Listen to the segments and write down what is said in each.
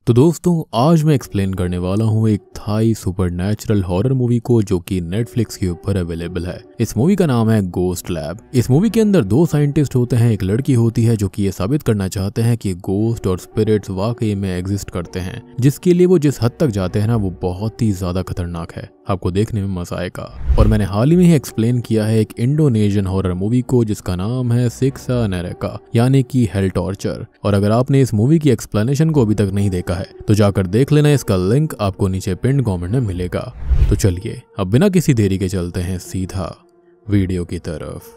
तो दोस्तों आज मैं एक्सप्लेन करने वाला हूँ एक थाई सुपरनैचुरल हॉरर मूवी को जो कि नेटफ्लिक्स के ऊपर अवेलेबल है। इस मूवी का नाम है गोस्ट लैब। इस मूवी के अंदर दो साइंटिस्ट होते हैं, एक लड़की होती है जो कि ये साबित करना चाहते हैं कि गोस्ट और स्पिरिट्स वाकई में एग्जिस्ट करते हैं, जिसके लिए वो जिस हद तक जाते हैं ना वो बहुत ही ज्यादा खतरनाक है। आपको देखने में मजा आएगा। और मैंने हाल ही में ही एक्सप्लेन किया है एक इंडोनेशियन हॉरर मूवी को जिसका नाम है सिक्सा नेरेका यानी कि हेल टॉर्चर। और अगर आपने इस मूवी की एक्सप्लेनेशन को अभी तक नहीं देखा है तो जाकर देख लेना, इसका लिंक आपको नीचे पिन कमेंट में मिलेगा। तो चलिए अब बिना किसी देरी के चलते हैं सीधा वीडियो की तरफ।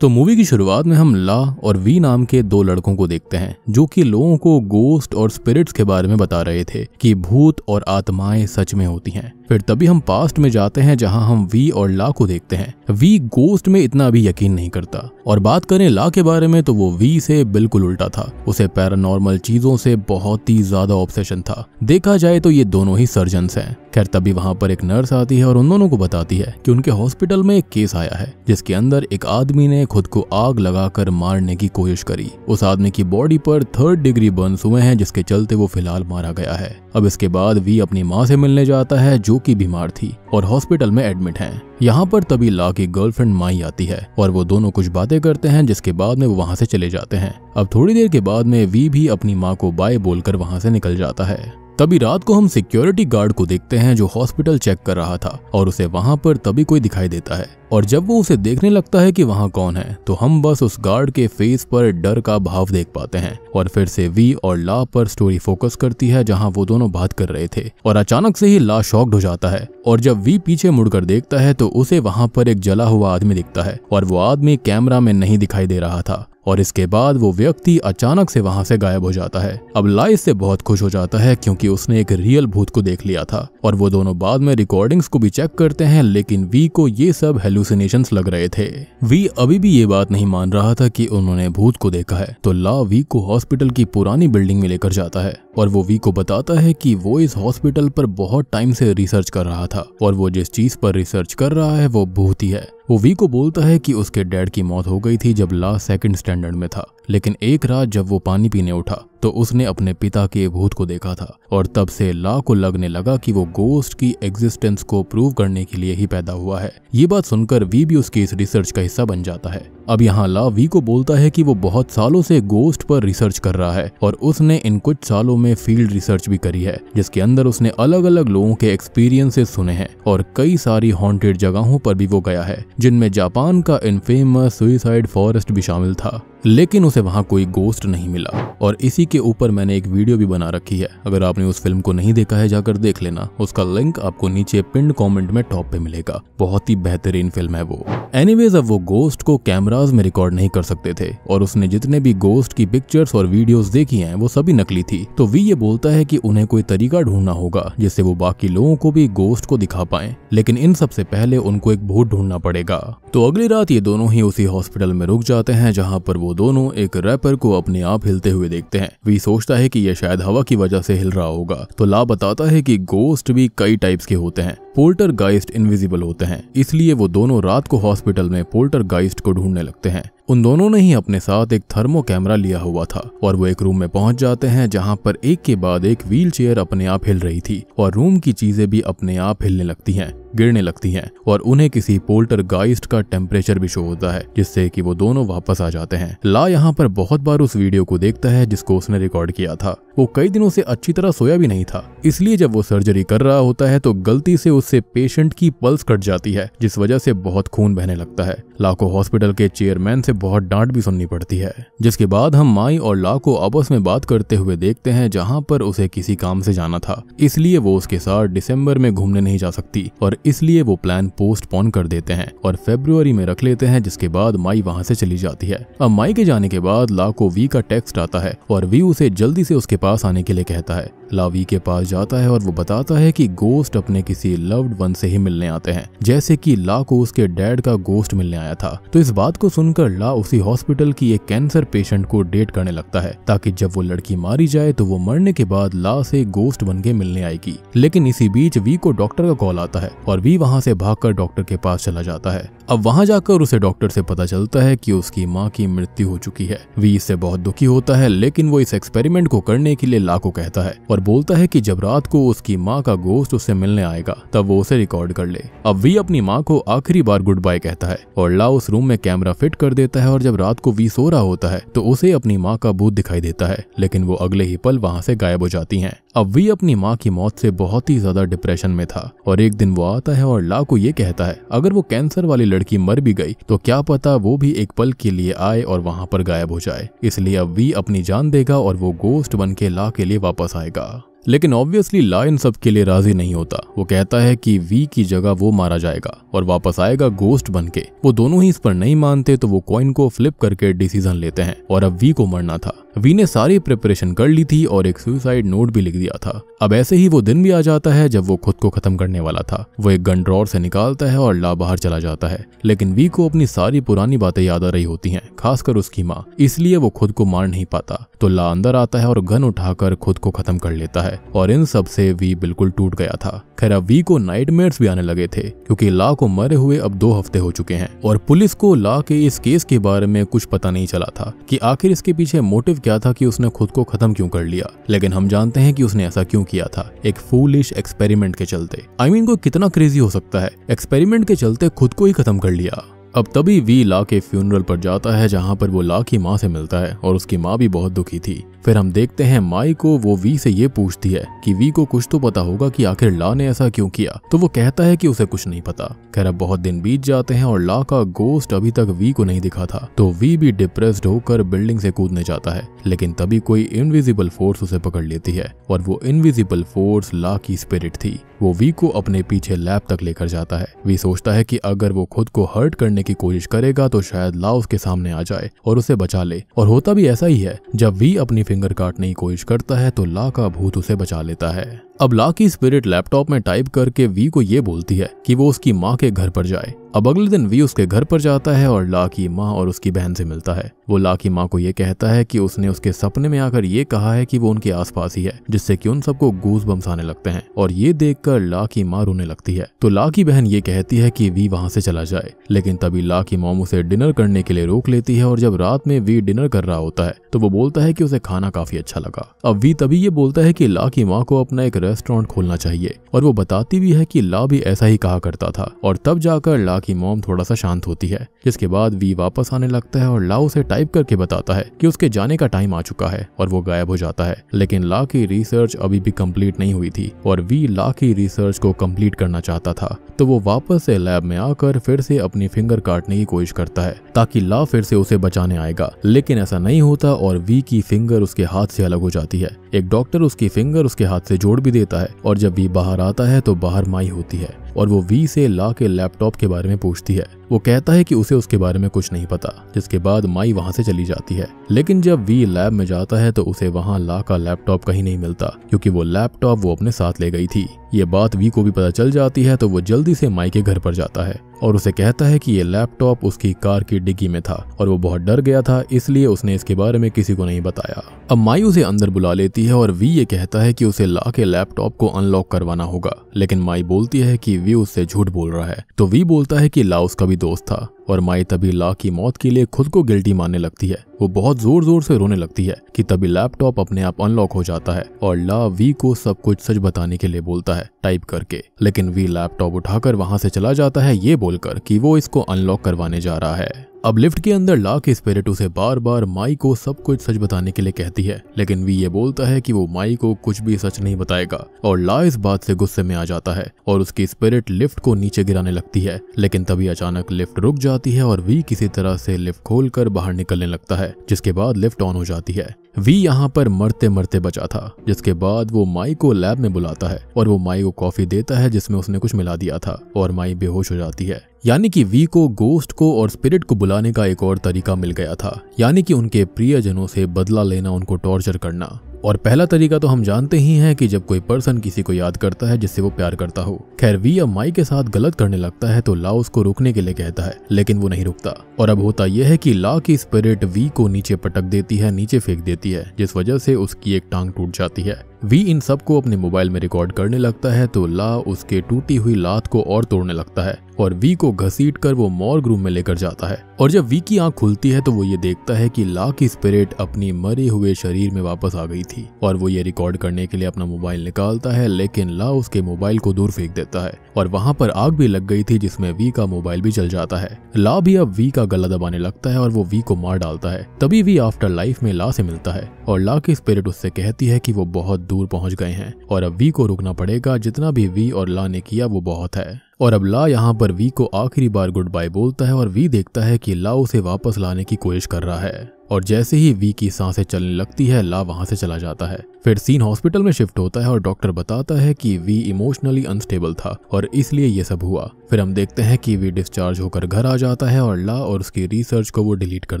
तो मूवी की शुरुआत में हम ला और वी नाम के दो लड़कों को देखते हैं जो कि लोगों को गोस्ट और स्पिरिट्स के बारे में बता रहे थे कि भूत और आत्माएं सच में होती हैं। फिर तभी हम पास्ट में जाते हैं जहां हम वी और ला को देखते हैं। वी गोस्ट में इतना भी यकीन नहीं करता और बात करें ला के बारे में तो वो वी से बिल्कुल उल्टा था। उसे पैरानॉर्मल चीजों से बहुत ही ज्यादा ऑब्सेशन था। देखा जाए तो ये दोनों ही सर्जन्स हैं। खैर तभी वहां पर एक नर्स आती है और उन दोनों को बताती है कि उनके हॉस्पिटल में एक केस आया है जिसके अंदर एक आदमी ने खुद को आग लगाकर मारने की कोशिश करी। उस आदमी की बॉडी पर 3rd डिग्री बर्न्स हुए हैं जिसके चलते वो फिलहाल मारा गया है। अब इसके बाद वी अपनी माँ से मिलने जाता है जो कि बीमार थी और हॉस्पिटल में एडमिट है। यहाँ पर तभी ला की गर्लफ्रेंड माई आती है और वो दोनों कुछ बातें करते हैं जिसके बाद में वो वहाँ से चले जाते हैं। अब थोड़ी देर के बाद में वी भी अपनी माँ को बाय बोलकर वहाँ से निकल जाता है। तभी रात को हम सिक्योरिटी गार्ड को देखते हैं जो हॉस्पिटल चेक कर रहा था और उसे वहां पर तभी कोई दिखाई देता है। और जब वो उसे देखने लगता है कि वहां कौन है तो हम बस उस गार्ड के फेस पर डर का भाव देख पाते हैं। और फिर से वी और ला पर स्टोरी फोकस करती है जहां वो दोनों बात कर रहे थे। और अचानक से ही ला शॉक्ड हो जाता है और जब वी पीछे मुड़कर देखता है तो उसे वहां पर एक जला हुआ आदमी दिखता है और वो आदमी कैमरा में नहीं दिखाई दे रहा था। और इसके बाद वो व्यक्ति अचानक से वहां से गायब हो जाता है। अब ला इससे बहुत खुश हो जाता है क्योंकि उसने एक रियल भूत को देख लिया था। और वो दोनों बाद में रिकॉर्डिंग्स को भी चेक करते हैं लेकिन वी को ये सब हेलुसिनेशंस लग रहे थे। वी अभी भी ये बात नहीं मान रहा था कि उन्होंने भूत को देखा है। तो ला वी को हॉस्पिटल की पुरानी बिल्डिंग में लेकर जाता है और वो वी को बताता है कि वो इस हॉस्पिटल पर बहुत टाइम से रिसर्च कर रहा था और वो जिस चीज पर रिसर्च कर रहा है वो भूत ही है। वो वी को बोलता है कि उसके डैड की मौत हो गई थी जब ला 2nd स्टैंडर्ड में था, लेकिन एक रात जब वो पानी पीने उठा तो उसने अपने पिता के भूत को देखा था। और तब से ला को लगने लगा कि वो गोस्ट की एग्जिस्टेंस को प्रूव करने के लिए ही पैदा हुआ है। ये बात सुनकर वी भी उसकी इस रिसर्च का हिस्सा बन जाता है। अब यहाँ ला वी को बोलता है कि वो बहुत सालों से गोस्ट पर रिसर्च कर रहा है और उसने इन कुछ सालों में फील्ड रिसर्च भी करी है जिसके अंदर उसने अलग अलग लोगों के एक्सपीरियंसेस सुने हैं और कई सारी हॉन्टेड जगहों पर भी वो गया है जिनमें जापान का इनफेमस सुइसाइड फॉरेस्ट भी शामिल था। लेकिन उसे वहां कोई गोस्ट नहीं मिला। और इसी के ऊपर मैंने एक वीडियो भी बना रखी है, अगर आपने उस फिल्म को नहीं देखा है जाकर देख लेना। उसका लिंक आपको नीचे पिन कमेंट में टॉप पे मिलेगा। बहुत ही बेहतरीन फिल्म है वो। एनीवेज अब वो गोस्ट को कैमरास में रिकॉर्ड नहीं कर सकते थे और उसने जितने भी गोस्ट की पिक्चर्स और वीडियोस देखी हैं वो सभी नकली थी। तो वी ये बोलता है कि उन्हें कोई तरीका ढूंढना होगा जिससे वो बाकी लोगों को भी गोस्ट को दिखा पाए, लेकिन इन सबसे पहले उनको एक भूत ढूंढना पड़ेगा। तो अगली रात ये दोनों ही उसी हॉस्पिटल में रुक जाते हैं जहाँ पर वो दोनों एक रैपर को अपने आप हिलते हुए देखते हैं। वी सोचता है कि यह शायद हवा की वजह से हिल रहा होगा। तो ला बताता है कि गोस्ट भी कई टाइप्स के होते हैं। पोल्टरगाइस्ट इनविजिबल होते हैं, इसलिए वो दोनों रात को हॉस्पिटल में पोल्टरगाइस्ट को ढूंढने लगते हैं। उन दोनों ने ही अपने साथ एक थर्मो कैमरा लिया हुआ था और वो एक रूम में पहुंच जाते हैं जहां पर एक के बाद एक व्हील चेयर अपने आप हिल रही थी और रूम की चीजें भी अपने आप हिलने लगती हैं, गिरने लगती हैं और उन्हें किसी पोल्टरगाइस्ट का टेम्परेचर भी शो होता है जिससे कि वो दोनों वापस आ जाते हैं। ला यहाँ पर बहुत बार उस वीडियो को देखता है जिसको उसने रिकॉर्ड किया था। वो कई दिनों से अच्छी तरह सोया भी नहीं था, इसलिए जब वो सर्जरी कर रहा होता है तो गलती से उससे पेशेंट की पल्स कट जाती है जिस वजह से बहुत खून बहने लगता है। ला को हॉस्पिटल के चेयरमैन से बहुत डांट भी सुननी पड़ती है। जिसके बाद हम माई और ला को आपस में बात करते हुए देखते हैं जहां पर उसे किसी काम से जाना था, इसलिए वो उसके साथ दिसंबर में घूमने नहीं जा सकती और इसलिए वो प्लान पोस्टपोन कर देते हैं और फरवरी में रख लेते हैं। जिसके बाद माई वहां से चली जाती है। अब माई के जाने के बाद ला को वी का टेक्स्ट आता है और वी उसे जल्दी से उसके पास आने के लिए कहता है। ला वी के पास जाता है और वो बताता है कि गोस्ट अपने किसी लव्ड वन से ही मिलने आते हैं, जैसे कि ला को उसके डैड का गोस्ट मिलने आया था। तो इस बात को सुनकर ला उसी हॉस्पिटल की एक कैंसर पेशेंट को डेट करने लगता है ताकि जब वो लड़की मारी जाए तो वो मरने के बाद ला से गोस्ट बन के मिलने आएगी। लेकिन इसी बीच वी को डॉक्टर का कॉल आता है और और वी वहां से भागकर डॉक्टर के पास चला जाता है। अब वहां जाकर उसे डॉक्टर से पता चलता है कि उसकी माँ की मृत्यु हो चुकी है। वी इससे बहुत दुखी होता है, लेकिन वो इस एक्सपेरिमेंट को करने के लिए ला को कहता है और बोलता है कि जब रात को उसकी माँ का गोश्त उससे मिलने आएगा तब वो उसे रिकॉर्ड कर ले। अब वी अपनी माँ को आखिरी बार गुड बाय कहता है और ला उस रूम में कैमरा फिट कर देता है और जब रात को वी सो रहा होता है तो उसे अपनी माँ का भूत दिखाई देता है, लेकिन वो अगले ही पल वहां से गायब हो जाती हैं। अब वी अपनी माँ की मौत से बहुत ही ज्यादा डिप्रेशन में था और एक दिन वो आता है और ला को ये कहता है अगर वो कैंसर वाली लड़की मर भी गई तो क्या पता वो भी एक पल के लिए आए और वहां पर गायब हो जाए। इसलिए अब वी अपनी जान देगा और वो गोस्ट बन के ला के लिए वापस आएगा। लेकिन ऑब्वियसली ला इन सब के लिए राजी नहीं होता। वो कहता है कि वी की जगह वो मारा जाएगा और वापस आएगा गोस्ट बनके। वो दोनों ही इस पर नहीं मानते तो वो कॉइन को फ्लिप करके डिसीजन लेते हैं और अब वी को मरना था। वी ने सारी प्रिपरेशन कर ली थी और एक सुसाइड नोट भी लिख दिया था। अब ऐसे ही वो दिन भी आ जाता है जब वो खुद को खत्म करने वाला था। वो एक गन ड्रॉर से निकालता है और ला बाहर चला जाता है, लेकिन वी को अपनी सारी पुरानी बातें याद आ रही होती हैं, खासकर उसकी माँ, इसलिए वो खुद को मार नहीं पाता। तो ला अंदर आता है और गन उठाकर खुद को खत्म कर लेता है और इन सब से वी बिल्कुल टूट गया था। खैर अब वी को नाइटमेयर्स भी आने लगे थे क्योंकि ला को मरे हुए अब 2 हफ्ते हो चुके हैं और पुलिस को ला के इस केस के बारे में कुछ पता नहीं चला था कि आखिर इसके पीछे मोटिव क्या था कि उसने खुद को खत्म क्यों कर लिया। लेकिन हम जानते हैं कि उसने ऐसा क्यों किया था, एक फूलिश एक्सपेरिमेंट के चलते। को कितना क्रेजी हो सकता है, एक्सपेरिमेंट के चलते खुद को ही खत्म कर लिया। अब तभी वी ला के फ्यूनरल पर जाता है जहां पर वो ला की माँ से मिलता है और उसकी माँ भी बहुत दुखी थी। फिर हम देखते हैं माई को वो वी से ये पूछती है कि वी को कुछ तो पता होगा कि आखिर ला ने ऐसा क्यों किया, तो वो कहता है कि उसे कुछ नहीं पता। खैर अब बहुत दिन बीत जाते हैं और ला का गोस्ट अभी तक वी को नहीं दिखा था, तो वी भी डिप्रेस्ड होकर बिल्डिंग से कूदने जाता है, लेकिन तभी कोई इनविजिबल फोर्स उसे पकड़ लेती है और वो इनविजिबल फोर्स ला की स्पिरिट थी। वो वी को अपने पीछे लैब तक लेकर जाता है। वी सोचता है कि अगर वो खुद को हर्ट करने की कोशिश करेगा तो शायद ला उसके सामने आ जाए और उसे बचा ले, और होता भी ऐसा ही है। जब वी अपनी फिंगर काटने की कोशिश करता है तो ला का भूत उसे बचा लेता है। अब ला की स्पिरिट लैपटॉप में टाइप करके वी को ये बोलती है कि वो उसकी माँ के घर पर जाए। अब अगले दिन वी उसके घर पर जाता है और ला की माँ और उसकी बहन से मिलता है। वो ला की माँ को ये कहता है कि उसने उसके सपने में आकर ये कहा है कि वो उनके आसपास ही है, जिससे कि उन सबको गूज बम्स आने लगते हैं, और ये देखकर ला की माँ रोने लगती है। तो ला की बहन ये कहती है कि वी वहां से चला जाए, लेकिन तभी ला की मॉम उसे डिनर करने के लिए रोक लेती है और जब रात में वी डिनर कर रहा होता है तो वो बोलता है कि उसे खाना काफी अच्छा लगा। अब वी तभी ये बोलता है कि ला की माँ को अपना एक रेस्टोरेंट खोलना चाहिए, और वो बताती भी है कि ला भी ऐसा ही कहा करता था, और तब जाकर ला की मॉम थोड़ा सा शांत होती है। जिसके बाद वी वापस आने लगता है और ला उसे टाइप करके बताता है कि उसके जाने का टाइम आ चुका है, और वो गायब हो जाता है। लेकिन ला की रिसर्च अभी भी कंप्लीट नहीं हुई थी और वी ला की रिसर्च को कंप्लीट करना चाहता था, तो वो वापस से लैब में आकर फिर से अपनी फिंगर काटने की कोशिश करता है ताकि ला फिर से उसे बचाने आएगा। लेकिन ऐसा नहीं होता और वी की फिंगर उसके हाथ से अलग हो जाती है। एक डॉक्टर उसकी फिंगर उसके हाथ से जोड़ भी देता है, और जब वी बाहर आता है तो बाहर माई होती है और वो वी से ला के लैपटॉप के बारे में पूछती है। वो कहता है कि उसे उसके बारे में कुछ नहीं पता, जिसके बाद माई वहां से चली जाती है। लेकिन जब वी लैब में जाता है तो उसे वहां ला का लैपटॉप कहीं नहीं मिलता, क्योंकि वो लैपटॉप वो अपने साथ ले गई थी। ये बात वी को भी पता चल जाती है, तो वो जल्दी से माई के घर पर जाता है और उसे कहता है कि ये लैपटॉप उसकी कार की डिग्गी में था और वो बहुत डर गया था, इसलिए उसने इसके बारे में किसी को नहीं बताया। अब माई उसे अंदर बुला लेती है और वी ये कहता है कि उसे ला के लैपटॉप को अनलॉक करवाना होगा, लेकिन माई बोलती है कि वी उससे झूठ बोल रहा है। तो वी बोलता है कि ला उसका भी दोस्त था, और माई तभी ला की मौत के लिए खुद को गिल्टी मानने लगती है। वो बहुत जोर जोर से रोने लगती है कि तभी लैपटॉप अपने आप अनलॉक हो जाता है और ला वी को सब कुछ सच बताने के लिए बोलता है टाइप करके। लेकिन वी लैपटॉप उठाकर वहां से चला जाता है ये बोलकर कि वो इसको अनलॉक करवाने जा रहा है। अब लिफ्ट के अंदर ला की स्पिरिट उसे बार बार माई को सब कुछ सच बताने के लिए कहती है, लेकिन वी ये बोलता है कि वो माई को कुछ भी सच नहीं बताएगा, और ला इस बात से गुस्से में आ जाता है और उसकी स्पिरिट लिफ्ट को नीचे गिराने लगती है। लेकिन तभी अचानक लिफ्ट रुक जाती है और वी किसी तरह से लिफ्ट खोलकर बाहर निकलने लगता है, जिसके बाद लिफ्ट ऑन हो जाती है। वी यहाँ पर मरते मरते बचा था। जिसके बाद वो माई को लैब में बुलाता है और वो माई को कॉफी देता है जिसमें उसने कुछ मिला दिया था, और माई बेहोश हो जाती है। यानी कि वी को गोस्ट को और स्पिरिट को बुलाने का एक और तरीका मिल गया था, यानी कि उनके प्रियजनों से बदला लेना, उनको टॉर्चर करना। और पहला तरीका तो हम जानते ही हैं कि जब कोई पर्सन किसी को याद करता है जिससे वो प्यार करता हो। खैर वी अब माई के साथ गलत करने लगता है तो ला उसको रोकने के लिए कहता है, लेकिन वो नहीं रुकता। और अब होता यह है कि ला की स्पिरिट वी को नीचे पटक देती है, नीचे फेंक देती है, जिस वजह से उसकी एक टांग टूट जाती है। वी इन सब को अपने मोबाइल में रिकॉर्ड करने लगता है तो ला उसके टूटी हुई लात को और तोड़ने लगता है और वी को घसीट कर वो मॉर्ग रूम में लेकर जाता है। और जब वी की आंख खुलती है तो वो ये देखता है कि ला की स्पिरिट अपनी मरे हुए शरीर में वापस आ गई थी और वो ये रिकॉर्ड करने के लिए अपना मोबाइल निकालता है, लेकिन ला उसके मोबाइल को दूर फेंक देता है और वहां पर आग भी लग गई थी जिसमें वी का मोबाइल भी जल जाता है। ला भी अब वी का गला दबाने लगता है और वो वी को मार डालता है। तभी वी आफ्टर लाइफ में ला से मिलता है और ला की स्पिरिट उससे कहती है कि वो बहुत दूर पहुंच गए हैं और अब वी को रुकना पड़ेगा, जितना भी वी और ला ने किया वो बहुत है। और अब ला यहाँ पर वी को आखिरी बार गुड बाय बोलता है और वी देखता है कि ला उसे वापस लाने की कोशिश कर रहा है और जैसे ही वी की सांसें चलने लगती है ला वहां से चला जाता है। फिर सीन हॉस्पिटल में शिफ्ट होता है और डॉक्टर बताता है कि वी इमोशनली अनस्टेबल था और इसलिए ये सब हुआ। फिर हम देखते हैं कि वी डिस्चार्ज होकर घर आ जाता है और ला और उसकी रिसर्च को वो डिलीट कर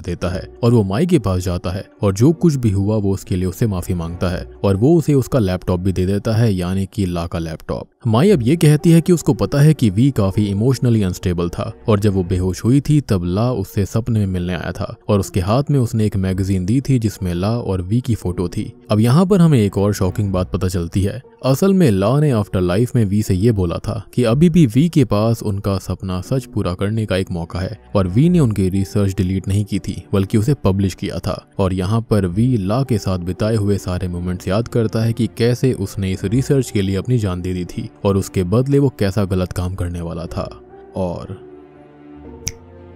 देता है और वो माई के पास जाता है और जो कुछ भी हुआ वो उसके लिए उससे माफी मांगता है और वो उसे उसका लैपटॉप भी दे देता है, यानी कि ला का लैपटॉप। माई अब ये कहती है कि उसको पता है कि वी काफी इमोशनली अनस्टेबल था और जब वो बेहोश हुई थी तब ला उससे सपने में मिलने आया था और उसके हाथ में उसने एक मैगजीन दी थी जिसमें ला और वी की फोटो थी। अब यहाँ पर हमें एक और शॉकिंग बात पता चलती है। असल में ला ने आफ्टर लाइफ में वी से ये बोला था कि अभी भी वी के पास उनका सपना सच पूरा करने का एक मौका है और वी ने उनकी रिसर्च डिलीट नहीं की थी बल्कि उसे पब्लिश किया था। और यहाँ पर वी ला के साथ बिताए हुए सारे मोमेंट्स याद करता है कि कैसे उसने इस रिसर्च के लिए अपनी जान दे दी थी और उसके बदले वो कैसा गलत काम करने वाला था। और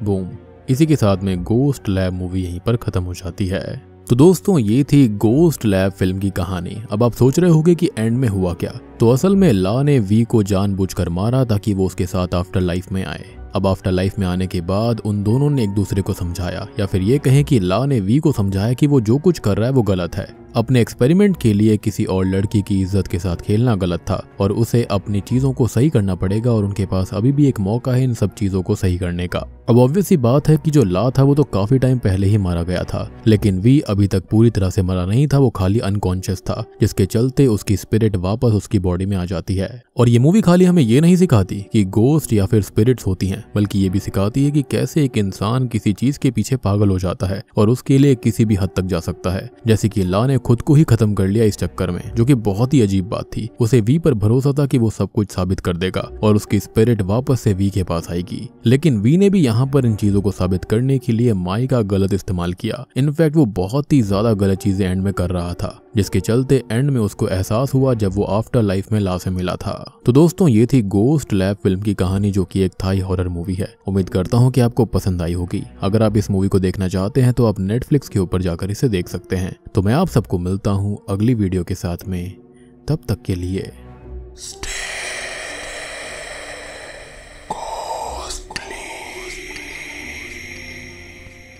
बूम, इसी के साथ में गोस्ट लैब मूवी यहीं पर खत्म हो जाती है। तो दोस्तों ये थी गोस्ट लैब फिल्म की कहानी। अब आप सोच रहे होंगे कि एंड में हुआ क्या। तो असल में ला ने वी को जानबूझकर मारा ताकि वो उसके साथ आफ्टर लाइफ में आए। अब आफ्टर लाइफ में आने के बाद उन दोनों ने एक दूसरे को समझाया, या फिर ये कहें कि ला ने वी को समझाया कि वो जो कुछ कर रहा है वो गलत है। अपने एक्सपेरिमेंट के लिए किसी और लड़की की इज्जत के साथ खेलना गलत था और उसे अपनी चीजों को सही करना पड़ेगा और उनके पास अभी भी एक मौका है इन सब चीजों को सही करने का। अब ऑब्वियस सी बात है कि जो ला था वो तो काफी टाइम पहले ही मारा गया था, लेकिन वी अभी तक पूरी तरह से मरा नहीं था, वो खाली अनकॉन्शियस था, जिसके चलते उसकी स्पिरिट वापस उसकी बॉडी में आ जाती है। और ये मूवी खाली हमें ये नहीं सिखाती कि गोस्ट या फिर स्पिरिट्स होती हैं, बल्कि ये भी सिखाती है कि कैसे एक इंसान किसी चीज के पीछे पागल हो जाता है और उसके लिए किसी भी हद तक जा सकता है। जैसे कि ला ने खुद को ही खत्म कर लिया इस चक्कर में, जो कि बहुत ही अजीब बात थी। उसे वी पर भरोसा था कि वो सब कुछ साबित कर देगा और उसकी स्पिरिट वापस से वी के पास आएगी, लेकिन वी ने भी यहाँ पर इन चीजों को साबित करने के लिए माई का गलत इस्तेमाल किया। इनफैक्ट वो बहुत ही ज्यादा गलत चीजें एंड में कर रहा था, जिसके चलते एंड में उसको एहसास हुआ जब वो आफ्टर लाइफ में ला से मिला था। तो दोस्तों ये थी गोस्ट लैब फिल्म की कहानी, जो कि एक थाई हॉरर मूवी है। उम्मीद करता हूँ कि आपको पसंद आई होगी। अगर आप इस मूवी को देखना चाहते हैं तो आप नेटफ्लिक्स के ऊपर जाकर इसे देख सकते हैं। तो मैं आप सबको मिलता हूँ अगली वीडियो के साथ में, तब तक के लिए